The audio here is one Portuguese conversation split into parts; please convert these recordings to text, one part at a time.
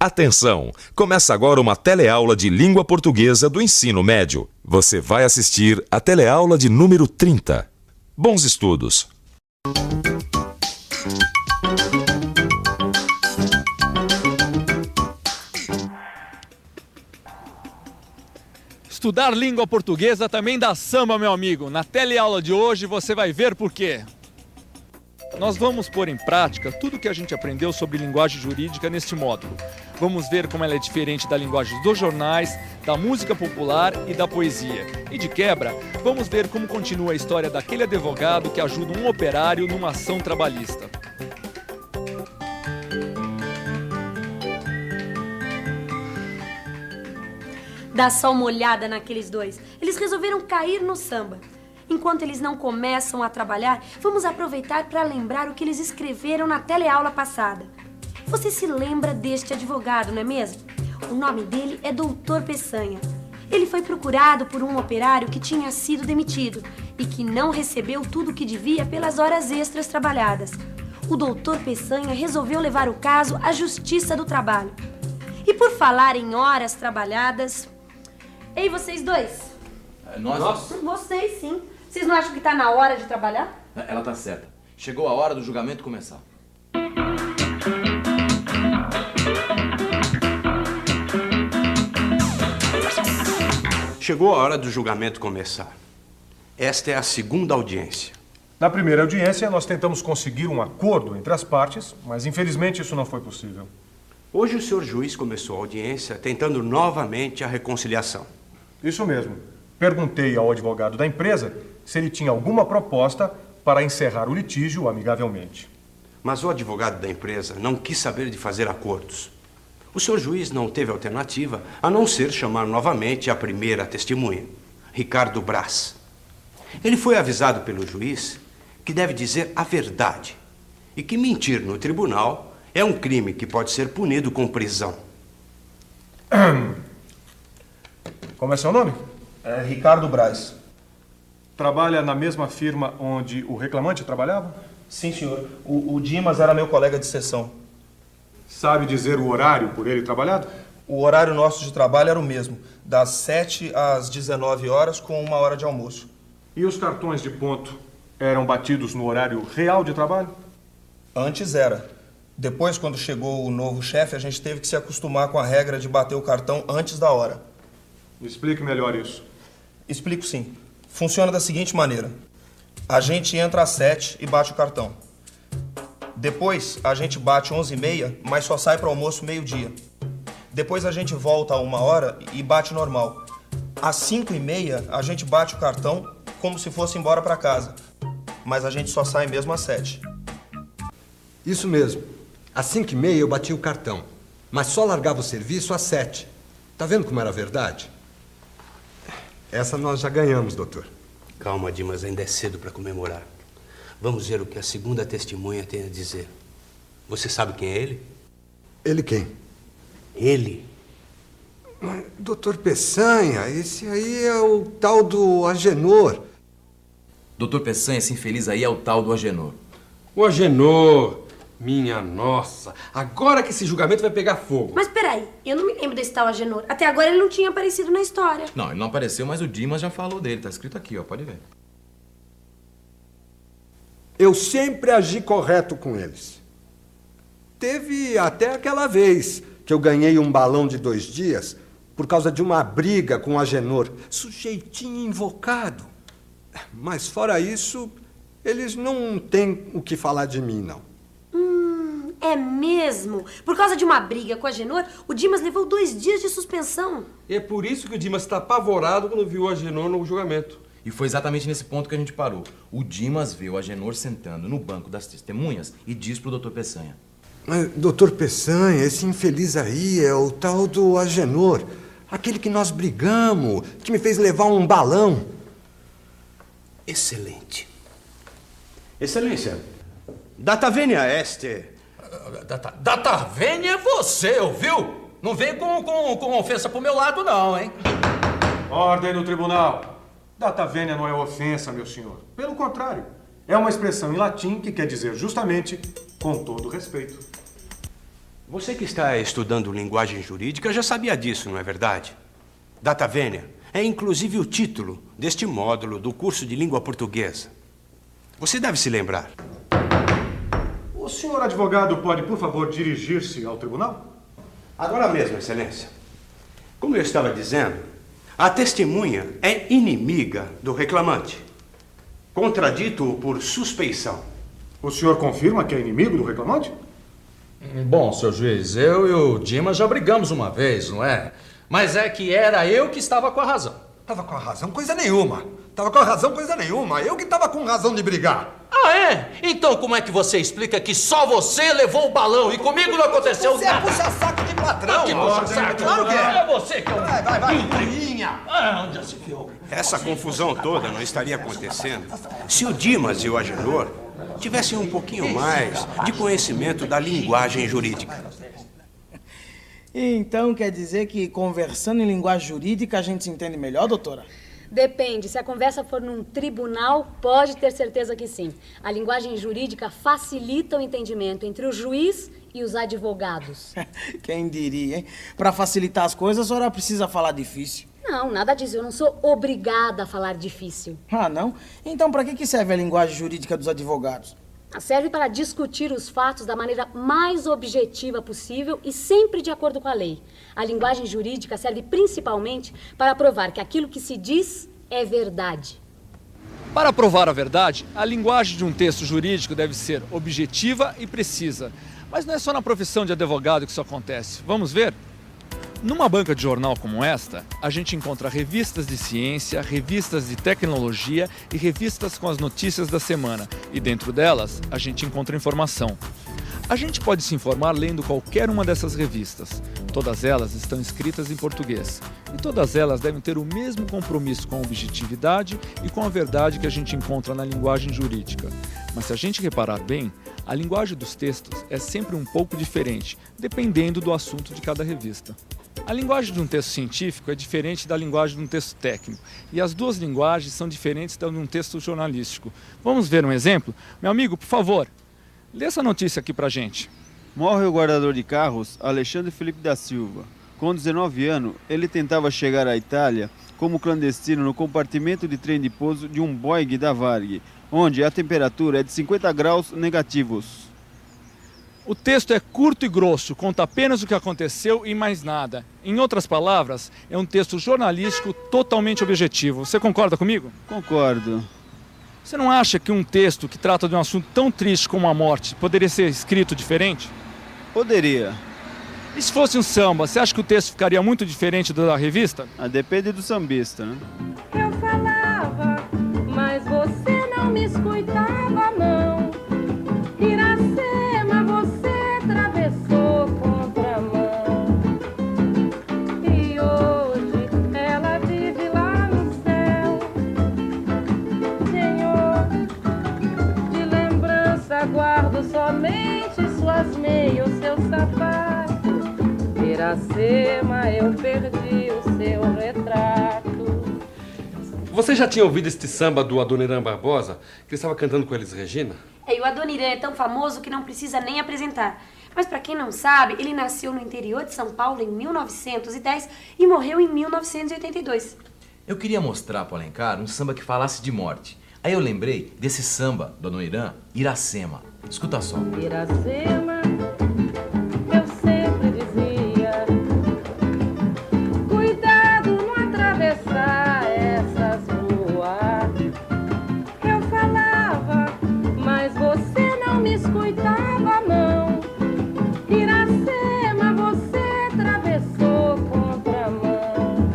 Atenção! Começa agora uma teleaula de língua portuguesa do ensino médio. Você vai assistir a teleaula de número 30. Bons estudos! Estudar língua portuguesa também dá samba, meu amigo. Na teleaula de hoje você vai ver por quê. Nós vamos pôr em prática tudo o que a gente aprendeu sobre linguagem jurídica neste módulo. Vamos ver como ela é diferente da linguagem dos jornais, da música popular e da poesia. E de quebra, vamos ver como continua a história daquele advogado que ajuda um operário numa ação trabalhista. Dá só uma olhada naqueles dois. Eles resolveram cair no samba. Enquanto eles não começam a trabalhar, vamos aproveitar para lembrar o que eles escreveram na teleaula passada. Você se lembra deste advogado, não é mesmo? O nome dele é Doutor Peçanha. Ele foi procurado por um operário que tinha sido demitido e que não recebeu tudo o que devia pelas horas extras trabalhadas. O Doutor Peçanha resolveu levar o caso à Justiça do Trabalho. E por falar em horas trabalhadas... Ei, vocês dois? Nós? Vocês, sim. Vocês não acham que tá na hora de trabalhar? Ela tá certa. Chegou a hora do julgamento começar. Chegou a hora do julgamento começar. Esta é a segunda audiência. Na primeira audiência, nós tentamos conseguir um acordo entre as partes, mas infelizmente isso não foi possível. Hoje o senhor juiz começou a audiência tentando novamente a reconciliação. Isso mesmo. Perguntei ao advogado da empresa se ele tinha alguma proposta para encerrar o litígio amigavelmente. Mas o advogado da empresa não quis saber de fazer acordos. O senhor juiz não teve alternativa a não ser chamar novamente a primeira testemunha, Ricardo Braz. Ele foi avisado pelo juiz que deve dizer a verdade e que mentir no tribunal é um crime que pode ser punido com prisão. Como é seu nome? É Ricardo Braz. Trabalha na mesma firma onde o reclamante trabalhava? Sim, senhor. O Dimas era meu colega de sessão. Sabe dizer o horário por ele trabalhado? O horário nosso de trabalho era o mesmo, das 7 às 19 horas com 1 hora de almoço. E os cartões de ponto eram batidos no horário real de trabalho? Antes era. Depois, quando chegou o novo chefe, a gente teve que se acostumar com a regra de bater o cartão antes da hora. Explique melhor isso. Explico sim. Funciona da seguinte maneira. A gente entra às 7 e bate o cartão. Depois, a gente bate 11h30, mas só sai para o almoço meio-dia. Depois a gente volta a 1 hora e bate normal. Às 5h30, a gente bate o cartão como se fosse embora para casa. Mas a gente só sai mesmo às 7. Isso mesmo. Às 5h30 eu bati o cartão, mas só largava o serviço às 7. Tá vendo como era verdade? Essa nós já ganhamos, doutor. Calma, Dimas, ainda é cedo para comemorar. Vamos ver o que a segunda testemunha tem a dizer. Você sabe quem é ele? Ele quem? Ele. Mas, doutor Peçanha, esse aí é o tal do Agenor. Doutor Peçanha, esse infeliz aí é o tal do Agenor. O Agenor, minha nossa, agora que esse julgamento vai pegar fogo. Mas peraí, eu não me lembro desse tal Agenor. Até agora ele não tinha aparecido na história. Não, ele não apareceu, mas o Dimas já falou dele. Tá escrito aqui, ó, pode ver. Eu sempre agi correto com eles. Teve até aquela vez que eu ganhei um balão de 2 dias por causa de uma briga com o Agenor. Sujeitinho invocado. Mas fora isso, eles não têm o que falar de mim, não. É mesmo? Por causa de uma briga com a Agenor, o Dimas levou 2 dias de suspensão. E é por isso que o Dimas está apavorado quando viu o Agenor no julgamento. E foi exatamente nesse ponto que a gente parou. O Dimas vê o Agenor sentando no banco das testemunhas e diz pro doutor Peçanha. Mas, doutor Peçanha, esse infeliz aí é o tal do Agenor. Aquele que nós brigamos, que me fez levar um balão. Excelente. Excelência, data venia este... Data venia é você, ouviu? Não vem com ofensa pro meu lado, não, hein? Ordem no tribunal. Data venia não é ofensa, meu senhor. Pelo contrário, é uma expressão em latim que quer dizer justamente com todo respeito. Você que está estudando linguagem jurídica já sabia disso, não é verdade? Data vênia é inclusive o título deste módulo do curso de língua portuguesa. Você deve se lembrar. O senhor advogado pode, por favor, dirigir-se ao tribunal? Agora mesmo, Excelência. Como eu estava dizendo, a testemunha é inimiga do reclamante. Contradito-o por suspeição. O senhor confirma que é inimigo do reclamante? Bom, senhor juiz, eu e o Dimas já brigamos uma vez, não é? Mas é que era eu que estava com a razão. Tava com a razão coisa nenhuma. Tava com a razão coisa nenhuma. Eu que tava com razão de brigar. Ah, é? Então como é que você explica que só você levou o balão e comigo não aconteceu Você nada? é puxa-saco de patrão. Que puxa-saco? Claro que é. É você que é um... Vai, intriga. Ah, onde já se viu? Essa confusão toda não estaria acontecendo se o Dimas e o Agenor tivessem um pouquinho mais de conhecimento da linguagem jurídica. Então quer dizer que conversando em linguagem jurídica a gente se entende melhor, doutora? Depende. Se a conversa for num tribunal, pode ter certeza que sim. A linguagem jurídica facilita o entendimento entre o juiz e os advogados. Quem diria, hein? Para facilitar as coisas, a senhora precisa falar difícil. Não, nada disso. Eu não sou obrigada a falar difícil. Ah, não? Então para que serve a linguagem jurídica dos advogados? Serve para discutir os fatos da maneira mais objetiva possível e sempre de acordo com a lei. A linguagem jurídica serve principalmente para provar que aquilo que se diz é verdade. Para provar a verdade, a linguagem de um texto jurídico deve ser objetiva e precisa. Mas não é só na profissão de advogado que isso acontece. Vamos ver? Numa banca de jornal como esta, a gente encontra revistas de ciência, revistas de tecnologia e revistas com as notícias da semana. E dentro delas, a gente encontra informação. A gente pode se informar lendo qualquer uma dessas revistas. Todas elas estão escritas em português. E todas elas devem ter o mesmo compromisso com a objetividade e com a verdade que a gente encontra na linguagem jurídica. Mas se a gente reparar bem, a linguagem dos textos é sempre um pouco diferente, dependendo do assunto de cada revista. A linguagem de um texto científico é diferente da linguagem de um texto técnico, e as duas linguagens são diferentes da de um texto jornalístico. Vamos ver um exemplo? Meu amigo, por favor, lê essa notícia aqui pra gente. Morre o guardador de carros Alexandre Felipe da Silva. Com 19 anos, ele tentava chegar à Itália como clandestino no compartimento de trem de pouso de um Boeing da Varig, onde a temperatura é de 50 graus negativos. O texto é curto e grosso, conta apenas o que aconteceu e mais nada. Em outras palavras, é um texto jornalístico totalmente objetivo. Você concorda comigo? Concordo. Você não acha que um texto que trata de um assunto tão triste como a morte poderia ser escrito diferente? Poderia. E se fosse um samba, você acha que o texto ficaria muito diferente da revista? Depende do sambista, né? Eu falava, mas você não me escutava, não. Iracema, você atravessou contramão. E hoje ela vive lá no céu. Senhor, de lembrança guardo somente suas meias, seu sapato. Iracema, eu perdi o seu retrato. Você já tinha ouvido este samba do Adoniran Barbosa, que ele estava cantando com Elis Regina? E o Adoniran é tão famoso que não precisa nem apresentar. Mas para quem não sabe, ele nasceu no interior de São Paulo em 1910 e morreu em 1982. Eu queria mostrar para o Alencar um samba que falasse de morte. Aí eu lembrei desse samba do Adoniran, Iracema. Escuta só. Iracema, eu sempre dizia, cuidado não atravessar essas ruas. Eu falava, mas você não me escutava, não. Iracema, você atravessou contramão.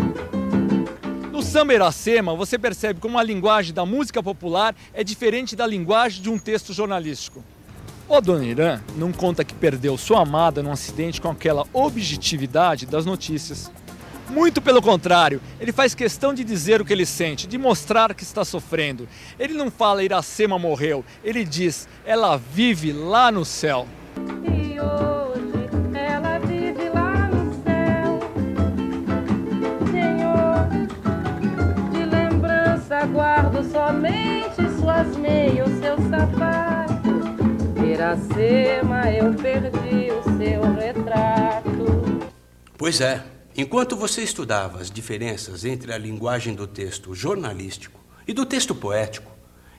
No samba Iracema, você percebe como a linguagem da música popular é diferente da linguagem de um texto jornalístico. O Adoniran não conta que perdeu sua amada num acidente com aquela objetividade das notícias. Muito pelo contrário, ele faz questão de dizer o que ele sente, de mostrar que está sofrendo. Ele não fala Iracema morreu, ele diz, ela vive lá no céu. E hoje ela vive lá no céu. Senhor, de lembrança guardo somente suas meias, seu sapato. Iracema, eu perdi o seu retrato. Pois é. Enquanto você estudava as diferenças entre a linguagem do texto jornalístico e do texto poético,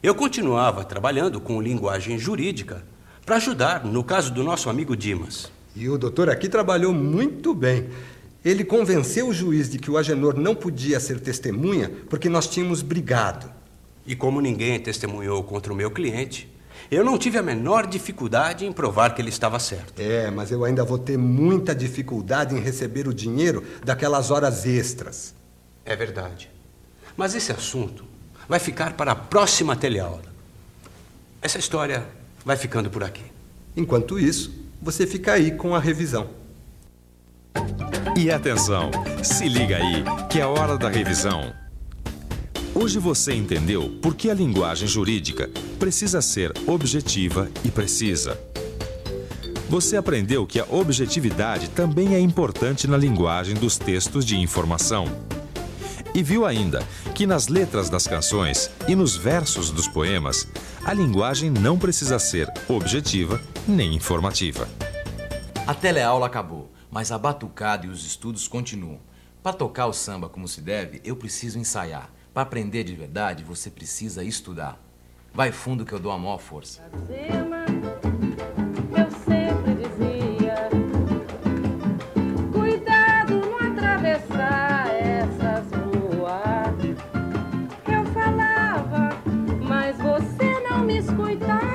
eu continuava trabalhando com linguagem jurídica para ajudar no caso do nosso amigo Dimas. E o doutor aqui trabalhou muito bem. Ele convenceu o juiz de que o Agenor não podia ser testemunha porque nós tínhamos brigado. E como ninguém testemunhou contra o meu cliente, eu não tive a menor dificuldade em provar que ele estava certo. É, mas eu ainda vou ter muita dificuldade em receber o dinheiro daquelas horas extras. É verdade. Mas esse assunto vai ficar para a próxima teleaula. Essa história vai ficando por aqui. Enquanto isso, você fica aí com a revisão. E atenção, se liga aí, que é hora da revisão. Hoje você entendeu por que a linguagem jurídica precisa ser objetiva e precisa. Você aprendeu que a objetividade também é importante na linguagem dos textos de informação. E viu ainda que nas letras das canções e nos versos dos poemas, a linguagem não precisa ser objetiva nem informativa. A teleaula acabou, mas a batucada e os estudos continuam. Para tocar o samba como se deve, eu preciso ensaiar. Para aprender de verdade, você precisa estudar. Vai fundo que eu dou a maior força. Eu sempre dizia, cuidado não atravessar essas ruas. Eu falava, mas você não me escutava.